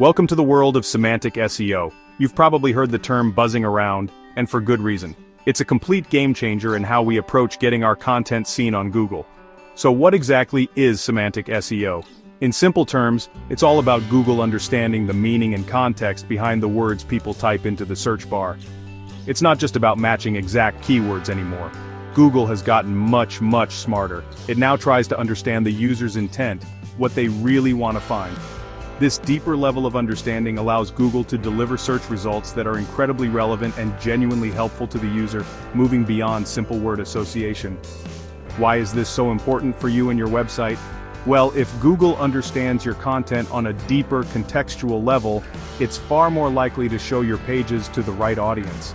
Welcome to the world of semantic SEO. You've probably heard the term buzzing around, and for good reason. It's a complete game changer in how we approach getting our content seen on Google. So what exactly is semantic SEO? In simple terms, it's all about Google understanding the meaning and context behind the words people type into the search bar. It's not just about matching exact keywords anymore. Google has gotten much smarter. It now tries to understand the user's intent, what they really want to find. This deeper level of understanding allows Google to deliver search results that are incredibly relevant and genuinely helpful to the user, moving beyond simple word association. Why is this so important for you and your website? Well, if Google understands your content on a deeper contextual level, it's far more likely to show your pages to the right audience.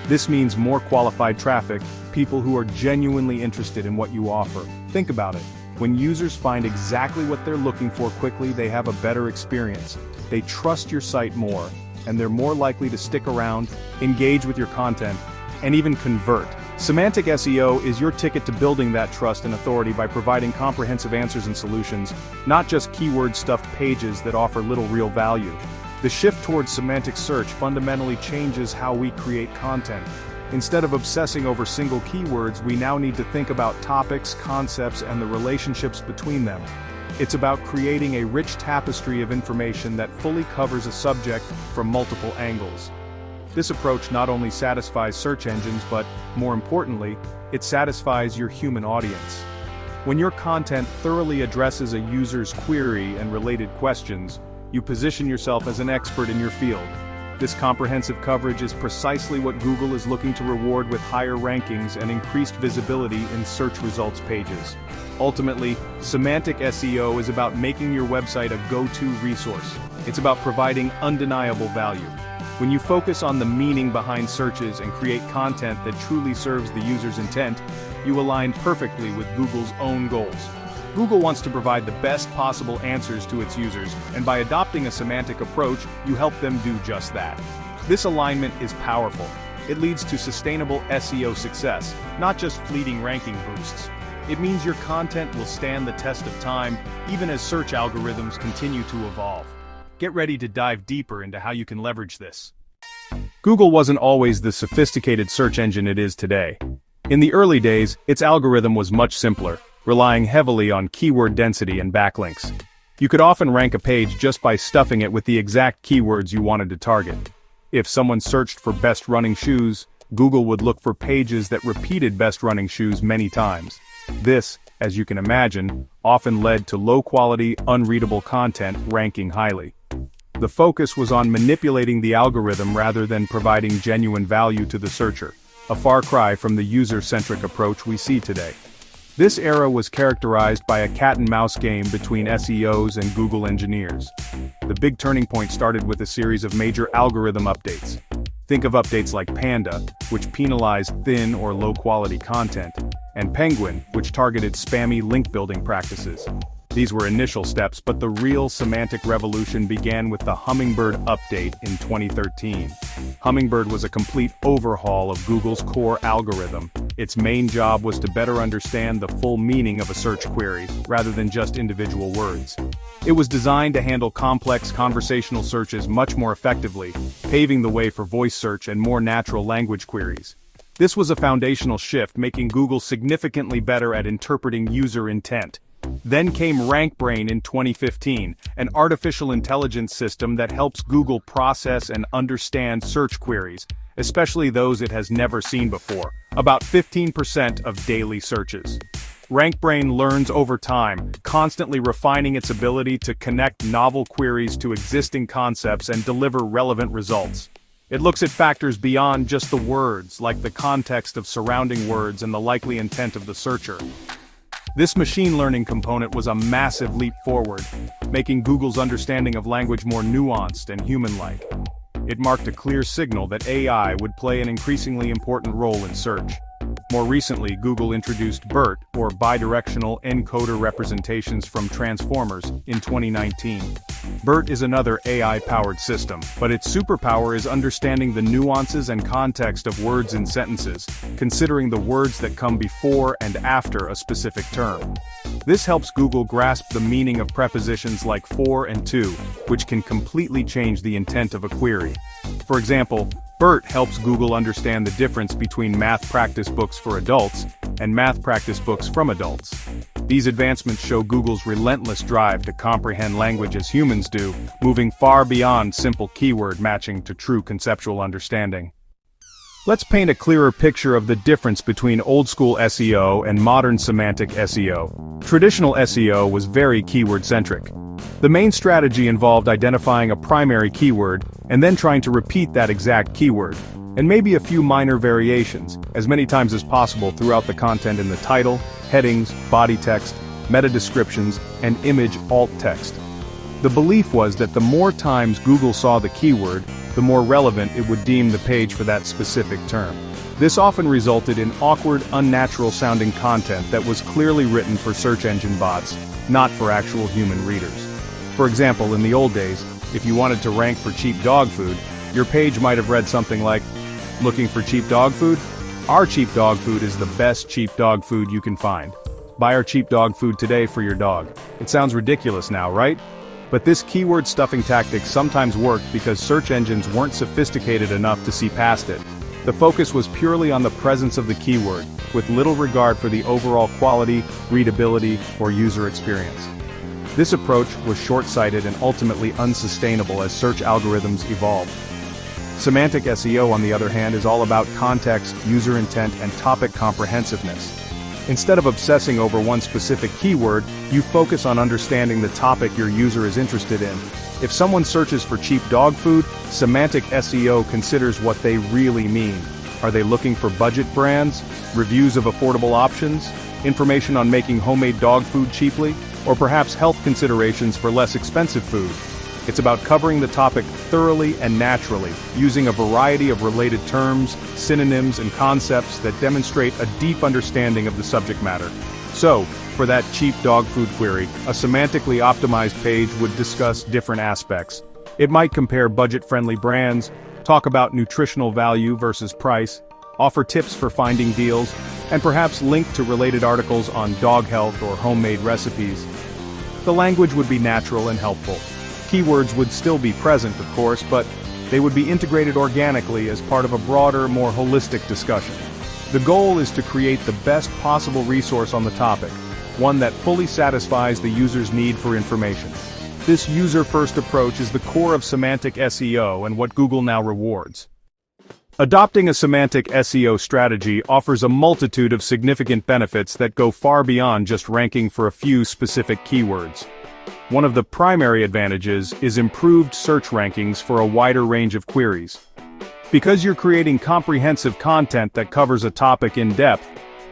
This means more qualified traffic, people who are genuinely interested in what you offer. Think about it. When users find exactly what they're looking for quickly, they have a better experience. They trust your site more, and they're more likely to stick around, engage with your content, and even convert. Semantic SEO is your ticket to building that trust and authority by providing comprehensive answers and solutions, not just keyword-stuffed pages that offer little real value. The shift towards semantic search fundamentally changes how we create content. Instead of obsessing over single keywords, we now need to think about topics, concepts, and the relationships between them. It's about creating a rich tapestry of information that fully covers a subject from multiple angles. This approach not only satisfies search engines, but, more importantly, it satisfies your human audience. When your content thoroughly addresses a user's query and related questions, you position yourself as an expert in your field. This comprehensive coverage is precisely what Google is looking to reward with higher rankings and increased visibility in search results pages. Ultimately, semantic SEO is about making your website a go-to resource. It's about providing undeniable value. When you focus on the meaning behind searches and create content that truly serves the user's intent, you align perfectly with Google's own goals. Google wants to provide the best possible answers to its users, and by adopting a semantic approach, you help them do just that. This alignment is powerful. It leads to sustainable SEO success, not just fleeting ranking boosts. It means your content will stand the test of time, even as search algorithms continue to evolve. Get ready to dive deeper into how you can leverage this. Google wasn't always the sophisticated search engine it is today. In the early days, its algorithm was much simpler, relying heavily on keyword density and backlinks. You could often rank a page just by stuffing it with the exact keywords you wanted to target. If someone searched for best running shoes, Google would look for pages that repeated best running shoes many times. This, as you can imagine, often led to low-quality, unreadable content ranking highly. The focus was on manipulating the algorithm rather than providing genuine value to the searcher, a far cry from the user-centric approach we see today. This era was characterized by a cat-and-mouse game between SEOs and Google engineers. The big turning point started with a series of major algorithm updates. Think of updates like Panda, which penalized thin or low-quality content, and Penguin, which targeted spammy link-building practices. These were initial steps, but the real semantic revolution began with the Hummingbird update in 2013. Hummingbird was a complete overhaul of Google's core algorithm. Its main job was to better understand the full meaning of a search query, rather than just individual words. It was designed to handle complex conversational searches much more effectively, paving the way for voice search and more natural language queries. This was a foundational shift, making Google significantly better at interpreting user intent. Then came RankBrain in 2015, an artificial intelligence system that helps Google process and understand search queries, especially those it has never seen before, about 15% of daily searches. RankBrain learns over time, constantly refining its ability to connect novel queries to existing concepts and deliver relevant results. It looks at factors beyond just the words, like the context of surrounding words and the likely intent of the searcher. This machine learning component was a massive leap forward, making Google's understanding of language more nuanced and human-like. It marked a clear signal that AI would play an increasingly important role in search. More recently, Google introduced BERT, or bidirectional encoder representations from transformers, in 2019. BERT is another AI-powered system, but its superpower is understanding the nuances and context of words in sentences, considering the words that come before and after a specific term. This helps Google grasp the meaning of prepositions like for and to, which can completely change the intent of a query. For example, BERT helps Google understand the difference between math practice books for adults and math practice books from adults. These advancements show Google's relentless drive to comprehend language as humans do, moving far beyond simple keyword matching to true conceptual understanding. Let's paint a clearer picture of the difference between old-school SEO and modern semantic SEO. Traditional SEO was very keyword-centric. The main strategy involved identifying a primary keyword and then trying to repeat that exact keyword, and maybe a few minor variations, as many times as possible throughout the content in the title, headings, body text, meta descriptions, and image alt text. The belief was that the more times Google saw the keyword, the more relevant it would deem the page for that specific term. This often resulted in awkward, unnatural-sounding content that was clearly written for search engine bots, not for actual human readers. For example, in the old days, if you wanted to rank for cheap dog food, your page might have read something like, "Looking for cheap dog food? Our cheap dog food is the best cheap dog food you can find. Buy our cheap dog food today for your dog." It sounds ridiculous now, right? But this keyword stuffing tactic sometimes worked because search engines weren't sophisticated enough to see past it. The focus was purely on the presence of the keyword, with little regard for the overall quality, readability, or user experience. This approach was short-sighted and ultimately unsustainable as search algorithms evolved. Semantic SEO, on the other hand, is all about context, user intent, and topic comprehensiveness. Instead of obsessing over one specific keyword, you focus on understanding the topic your user is interested in. If someone searches for cheap dog food, semantic SEO considers what they really mean. Are they looking for budget brands, reviews of affordable options, information on making homemade dog food cheaply, or perhaps health considerations for less expensive food? It's about covering the topic thoroughly and naturally, using a variety of related terms, synonyms, and concepts that demonstrate a deep understanding of the subject matter. So, for that cheap dog food query, a semantically optimized page would discuss different aspects. It might compare budget-friendly brands, talk about nutritional value versus price, offer tips for finding deals, and perhaps link to related articles on dog health or homemade recipes. The language would be natural and helpful. Keywords would still be present, of course, but they would be integrated organically as part of a broader, more holistic discussion. The goal is to create the best possible resource on the topic, one that fully satisfies the user's need for information. This user-first approach is the core of semantic SEO and what Google now rewards. Adopting a semantic SEO strategy offers a multitude of significant benefits that go far beyond just ranking for a few specific keywords. One of the primary advantages is improved search rankings for a wider range of queries. Because you're creating comprehensive content that covers a topic in depth,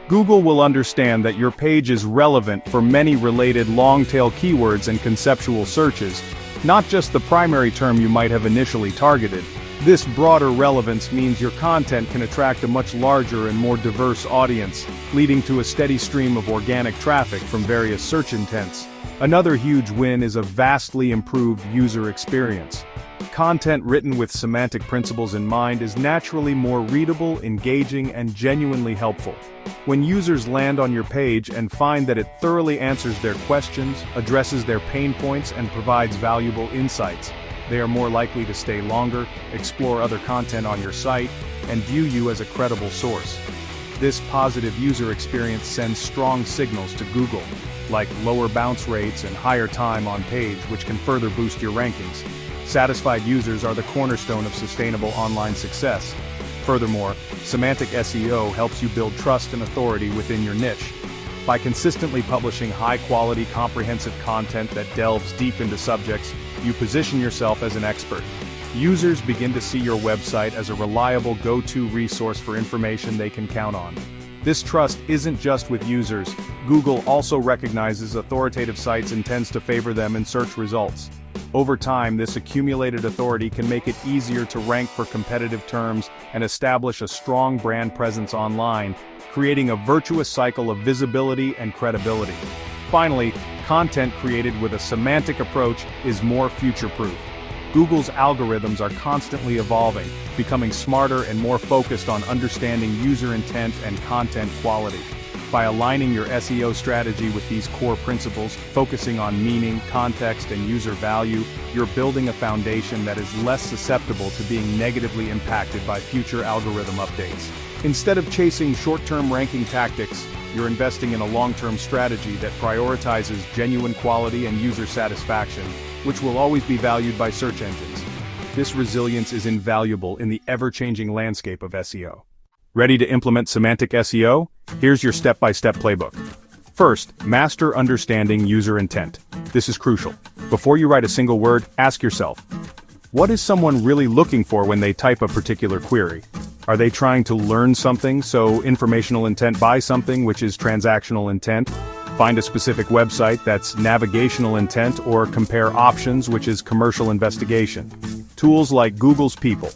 Google will understand that your page is relevant for many related long-tail keywords and conceptual searches, not just the primary term you might have initially targeted. This broader relevance means your content can attract a much larger and more diverse audience, leading to a steady stream of organic traffic from various search intents. Another huge win is a vastly improved user experience. Content written with semantic principles in mind is naturally more readable, engaging, and genuinely helpful. When users land on your page and find that it thoroughly answers their questions, addresses their pain points, and provides valuable insights, they are more likely to stay longer, explore other content on your site, and view you as a credible source. This positive user experience sends strong signals to Google, like lower bounce rates and higher time on page, which can further boost your rankings. Satisfied users are the cornerstone of sustainable online success. Furthermore, semantic SEO helps you build trust and authority within your niche. By consistently publishing high-quality, comprehensive content that delves deep into subjects, you position yourself as an expert. Users begin to see your website as a reliable go-to resource for information they can count on. This trust isn't just with users. Google also recognizes authoritative sites and tends to favor them in search results. Over time, this accumulated authority can make it easier to rank for competitive terms and establish a strong brand presence online, creating a virtuous cycle of visibility and credibility. Finally, Content created with a semantic approach is more future-proof. Google's algorithms are constantly evolving, becoming smarter and more focused on understanding user intent and content quality. By aligning your SEO strategy with these core principles, focusing on meaning, context, and user value, you're building a foundation that is less susceptible to being negatively impacted by future algorithm updates. Instead of chasing short-term ranking tactics, you're investing in a long-term strategy that prioritizes genuine quality and user satisfaction, which will always be valued by search engines. This resilience is invaluable in the ever-changing landscape of SEO. Ready to implement semantic SEO? Here's your step-by-step playbook. First, master understanding user intent. This is crucial. Before you write a single word, ask yourself, what is someone really looking for when they type a particular query? Are they trying to learn something, so informational intent, buy something, which is transactional intent? Find a specific website, that's navigational intent, or compare options, which is commercial investigation. Tools like Google's People.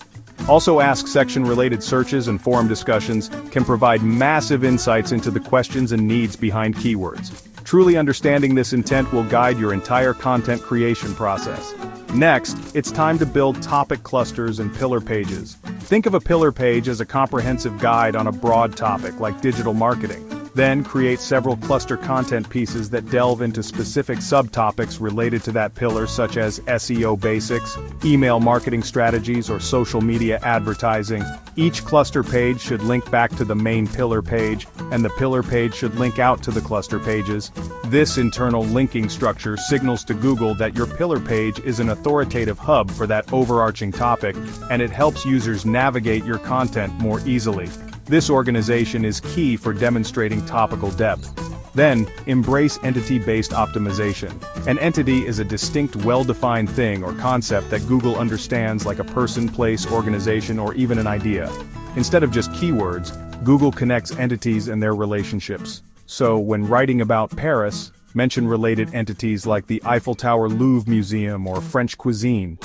Also ask section-related searches and forum discussions can provide massive insights into the questions and needs behind keywords. Truly understanding this intent will guide your entire content creation process. Next, it's time to build topic clusters and pillar pages. Think of a pillar page as a comprehensive guide on a broad topic like digital marketing. Then create several cluster content pieces that delve into specific subtopics related to that pillar, such as SEO basics, email marketing strategies, or social media advertising. Each cluster page should link back to the main pillar page, and the pillar page should link out to the cluster pages. This internal linking structure signals to Google that your pillar page is an authoritative hub for that overarching topic, and it helps users navigate your content more easily. This organization is key for demonstrating topical depth. Then, embrace entity-based optimization. An entity is a distinct, well-defined thing or concept that Google understands, like a person, place, organization, or even an idea. Instead of just keywords, Google connects entities and their relationships. So, when writing about Paris, mention related entities like the Eiffel Tower Louvre Museum or French cuisine.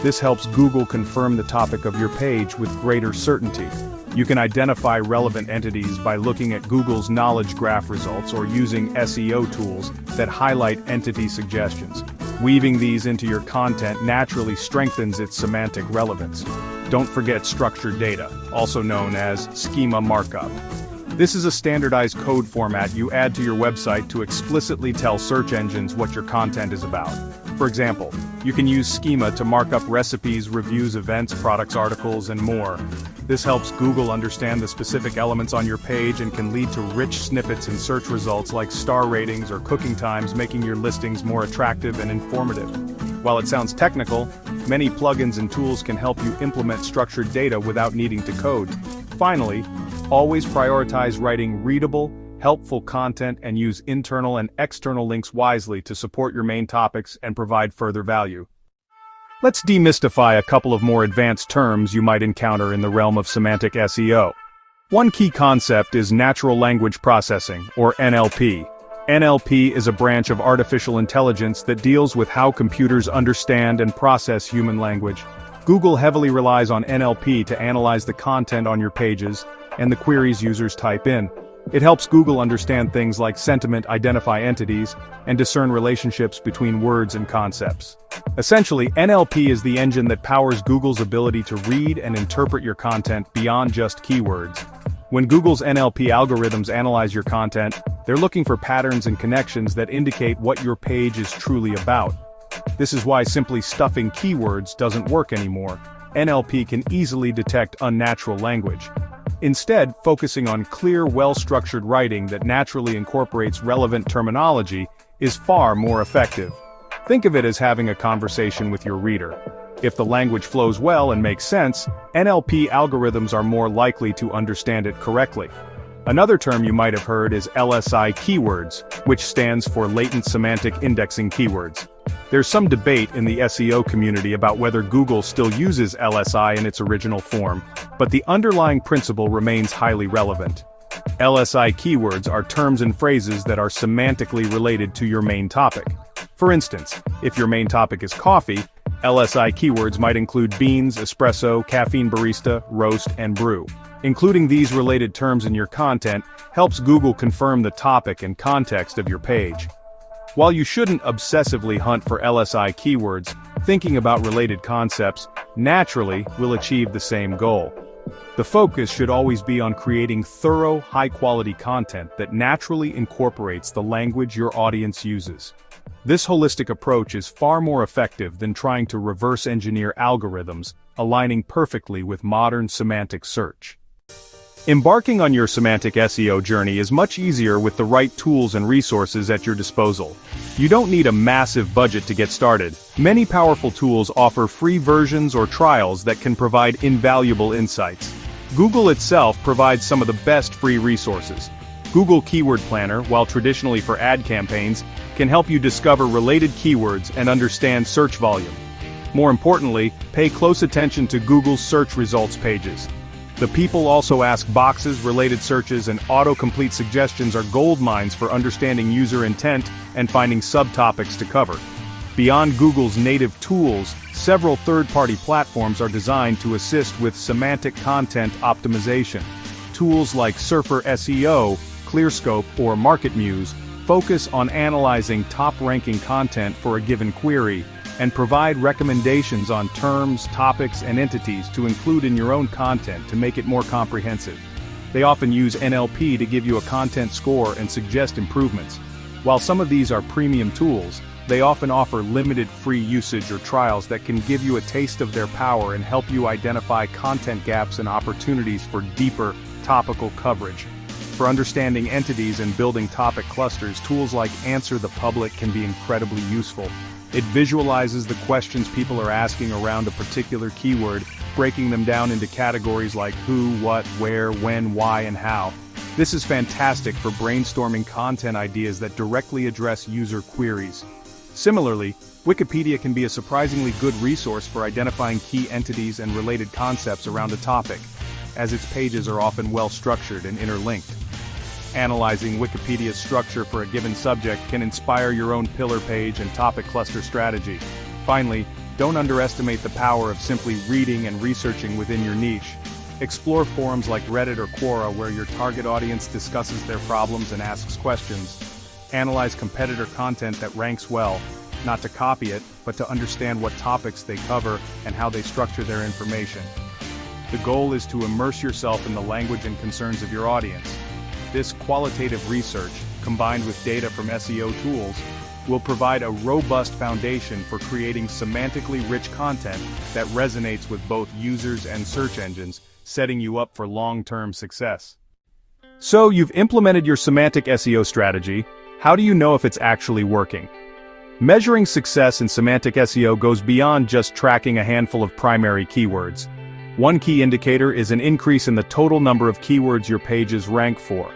This helps Google confirm the topic of your page with greater certainty. You can identify relevant entities by looking at Google's knowledge graph results or using SEO tools that highlight entity suggestions. Weaving these into your content naturally strengthens its semantic relevance. Don't forget structured data, also known as schema markup. This is a standardized code format you add to your website to explicitly tell search engines what your content is about. For example, you can use schema to mark up recipes, reviews, events, products, articles, and more. This helps Google understand the specific elements on your page and can lead to rich snippets in search results like star ratings or cooking times, making your listings more attractive and informative. While it sounds technical, many plugins and tools can help you implement structured data without needing to code. Finally, always prioritize writing readable, helpful content and use internal and external links wisely to support your main topics and provide further value. Let's demystify a couple of more advanced terms you might encounter in the realm of semantic SEO. One key concept is natural language processing, or NLP. NLP is a branch of artificial intelligence that deals with how computers understand and process human language. Google heavily relies on NLP to analyze the content on your pages and the queries users type in. It helps Google understand things like sentiment, identify entities, and discern relationships between words and concepts. Essentially, NLP is the engine that powers Google's ability to read and interpret your content beyond just keywords. When Google's NLP algorithms analyze your content, they're looking for patterns and connections that indicate what your page is truly about. This is why simply stuffing keywords doesn't work anymore. NLP can easily detect unnatural language. Instead, focusing on clear, well-structured writing that naturally incorporates relevant terminology is far more effective. Think of it as having a conversation with your reader. If the language flows well and makes sense, NLP algorithms are more likely to understand it correctly. Another term you might have heard is LSI keywords, which stands for Latent Semantic Indexing Keywords. There's some debate in the SEO community about whether Google still uses LSI in its original form, but the underlying principle remains highly relevant. LSI keywords are terms and phrases that are semantically related to your main topic. For instance, if your main topic is coffee, LSI keywords might include beans, espresso, caffeine barista, roast, and brew. Including these related terms in your content helps Google confirm the topic and context of your page. While you shouldn't obsessively hunt for LSI keywords, thinking about related concepts naturally will achieve the same goal. The focus should always be on creating thorough, high-quality content that naturally incorporates the language your audience uses. This holistic approach is far more effective than trying to reverse engineer algorithms, aligning perfectly with modern semantic search. Embarking on your semantic SEO journey is much easier with the right tools and resources at your disposal. You don't need a massive budget to get started. Many powerful tools offer free versions or trials that can provide invaluable insights. Google itself provides some of the best free resources. Google Keyword Planner, while traditionally for ad campaigns, can help you discover related keywords and understand search volume. More importantly, pay close attention to Google's search results pages. The People Also Ask boxes, related searches, and autocomplete suggestions are gold mines for understanding user intent and finding subtopics to cover. Beyond Google's native tools, several third-party platforms are designed to assist with semantic content optimization. Tools like Surfer SEO, ClearScope, or MarketMuse focus on analyzing top-ranking content for a given query, and provide recommendations on terms, topics, and entities to include in your own content to make it more comprehensive. They often use NLP to give you a content score and suggest improvements. While some of these are premium tools, they often offer limited free usage or trials that can give you a taste of their power and help you identify content gaps and opportunities for deeper, topical coverage. For understanding entities and building topic clusters, tools like Answer the Public can be incredibly useful. It visualizes the questions people are asking around a particular keyword, breaking them down into categories like who, what, where, when, why, and how. This is fantastic for brainstorming content ideas that directly address user queries. Similarly, Wikipedia can be a surprisingly good resource for identifying key entities and related concepts around a topic, as its pages are often well-structured and interlinked. Analyzing Wikipedia's structure for a given subject can inspire your own pillar page and topic cluster strategy. Finally, don't underestimate the power of simply reading and researching within your niche. Explore forums like Reddit or Quora where your target audience discusses their problems and asks questions. Analyze competitor content that ranks well, not to copy it, but to understand what topics they cover and how they structure their information. The goal is to immerse yourself in the language and concerns of your audience. This qualitative research, combined with data from SEO tools, will provide a robust foundation for creating semantically rich content that resonates with both users and search engines, setting you up for long-term success. So, you've implemented your semantic SEO strategy. How do you know if it's actually working? Measuring success in semantic SEO goes beyond just tracking a handful of primary keywords. One key indicator is an increase in the total number of keywords your pages rank for.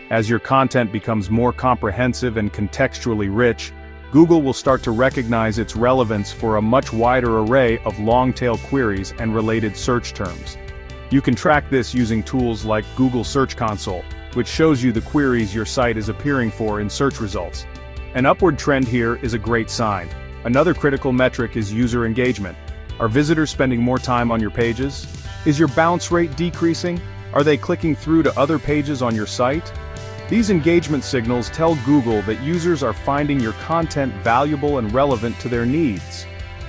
As your content becomes more comprehensive and contextually rich, Google will start to recognize its relevance for a much wider array of long-tail queries and related search terms. You can track this using tools like Google Search Console, which shows you the queries your site is appearing for in search results. An upward trend here is a great sign. Another critical metric is user engagement. Are visitors spending more time on your pages? Is your bounce rate decreasing? Are they clicking through to other pages on your site? These engagement signals tell Google that users are finding your content valuable and relevant to their needs.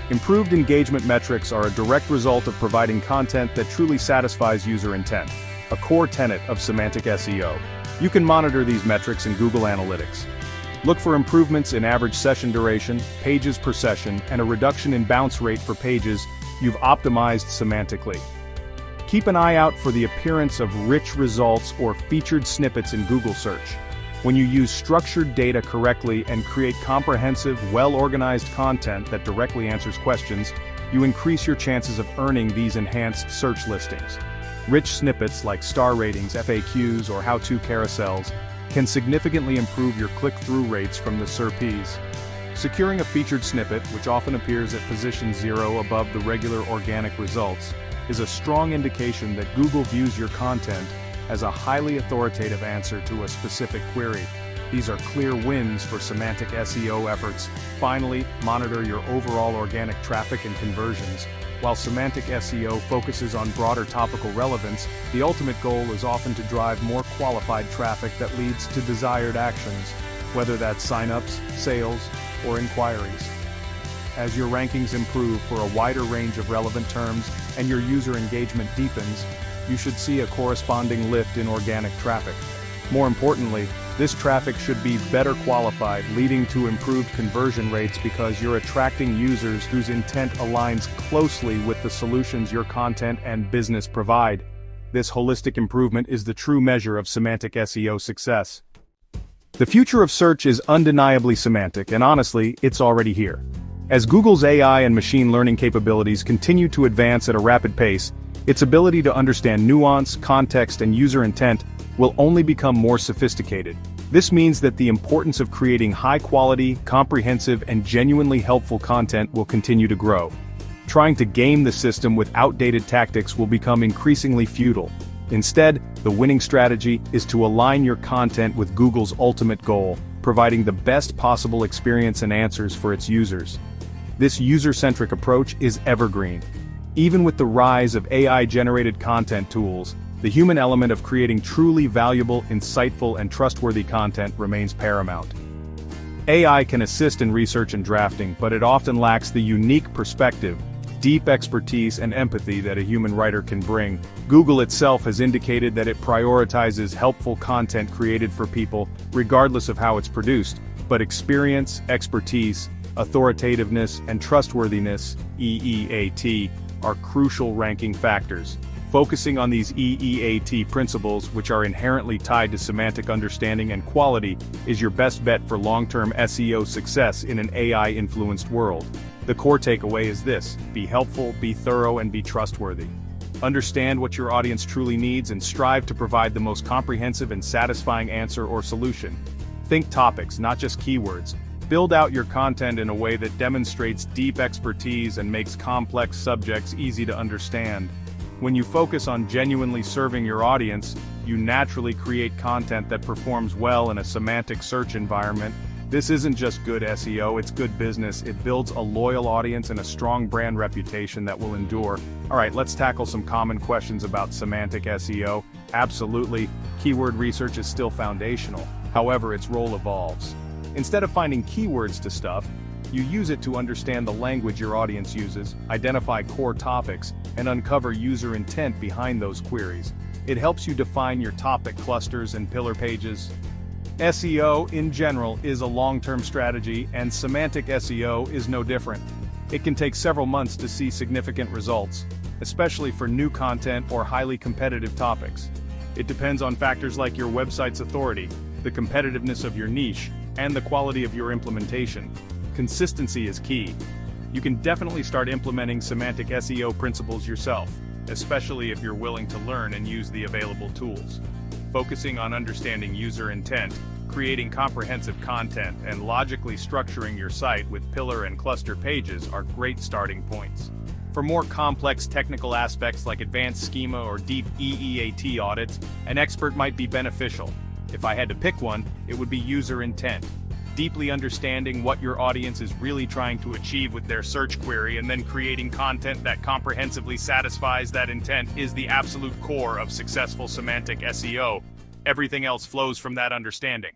Improved engagement metrics are a direct result of providing content that truly satisfies user intent, a core tenet of semantic SEO. You can monitor these metrics in Google Analytics. Look for improvements in average session duration, pages per session, and a reduction in bounce rate for pages you've optimized semantically. Keep an eye out for the appearance of rich results or featured snippets in Google search. When you use structured data correctly and create comprehensive, well-organized content that directly answers questions, you increase your chances of earning these enhanced search listings. Rich snippets like star ratings, FAQs, or how-to carousels can significantly improve your click-through rates from the SERPs. Securing a featured snippet, which often appears at position 0 above the regular organic results, is a strong indication that Google views your content as a highly authoritative answer to a specific query. These are clear wins for semantic SEO efforts. Finally, monitor your overall organic traffic and conversions. While semantic SEO focuses on broader topical relevance, the ultimate goal is often to drive more qualified traffic that leads to desired actions. whether that's signups, sales, or inquiries. As your rankings improve for a wider range of relevant terms and your user engagement deepens, you should see a corresponding lift in organic traffic. More importantly, this traffic should be better qualified, leading to improved conversion rates because you're attracting users whose intent aligns closely with the solutions your content and business provide. This holistic improvement is the true measure of semantic SEO success. The future of search is undeniably semantic, and honestly, it's already here. As Google's AI and machine learning capabilities continue to advance at a rapid pace, its ability to understand nuance, context, and user intent will only become more sophisticated. This means that the importance of creating high-quality, comprehensive, and genuinely helpful content will continue to grow. Trying to game the system with outdated tactics will become increasingly futile. Instead, the winning strategy is to align your content with Google's ultimate goal, providing the best possible experience and answers for its users. This user-centric approach is evergreen. Even with the rise of AI-generated content tools, the human element of creating truly valuable, insightful, and trustworthy content remains paramount. AI can assist in research and drafting, but it often lacks the unique perspective, deep expertise, and empathy that a human writer can bring. Google itself has indicated that it prioritizes helpful content created for people, regardless of how it's produced, but experience, expertise, authoritativeness, and trustworthiness, EEAT, are crucial ranking factors. Focusing on these EEAT principles, which are inherently tied to semantic understanding and quality, is your best bet for long-term SEO success in an AI-influenced world. The core takeaway is this: be helpful, be thorough, and be trustworthy. Understand what your audience truly needs and strive to provide the most comprehensive and satisfying answer or solution. Think topics, not just keywords. Build out your content in a way that demonstrates deep expertise and makes complex subjects easy to understand. When you focus on genuinely serving your audience, you naturally create content that performs well in a semantic search environment. This isn't just good SEO, it's good business. It builds a loyal audience and a strong brand reputation that will endure. Alright, let's tackle some common questions about semantic SEO. Absolutely, keyword research is still foundational. However, its role evolves. Instead of finding keywords to stuff, you use it to understand the language your audience uses, identify core topics, and uncover user intent behind those queries. It helps you define your topic clusters and pillar pages. SEO, in general, is a long-term strategy, and semantic SEO is no different. It can take several months to see significant results, especially for new content or highly competitive topics. It depends on factors like your website's authority, the competitiveness of your niche, and the quality of your implementation. Consistency is key. You can definitely start implementing semantic SEO principles yourself, especially if you're willing to learn and use the available tools. Focusing on understanding user intent, creating comprehensive content, and logically structuring your site with pillar and cluster pages are great starting points. For more complex technical aspects like advanced schema or deep EEAT audits, an expert might be beneficial. If I had to pick one, it would be user intent. Deeply understanding what your audience is really trying to achieve with their search query and then creating content that comprehensively satisfies that intent is the absolute core of successful semantic SEO. Everything else flows from that understanding.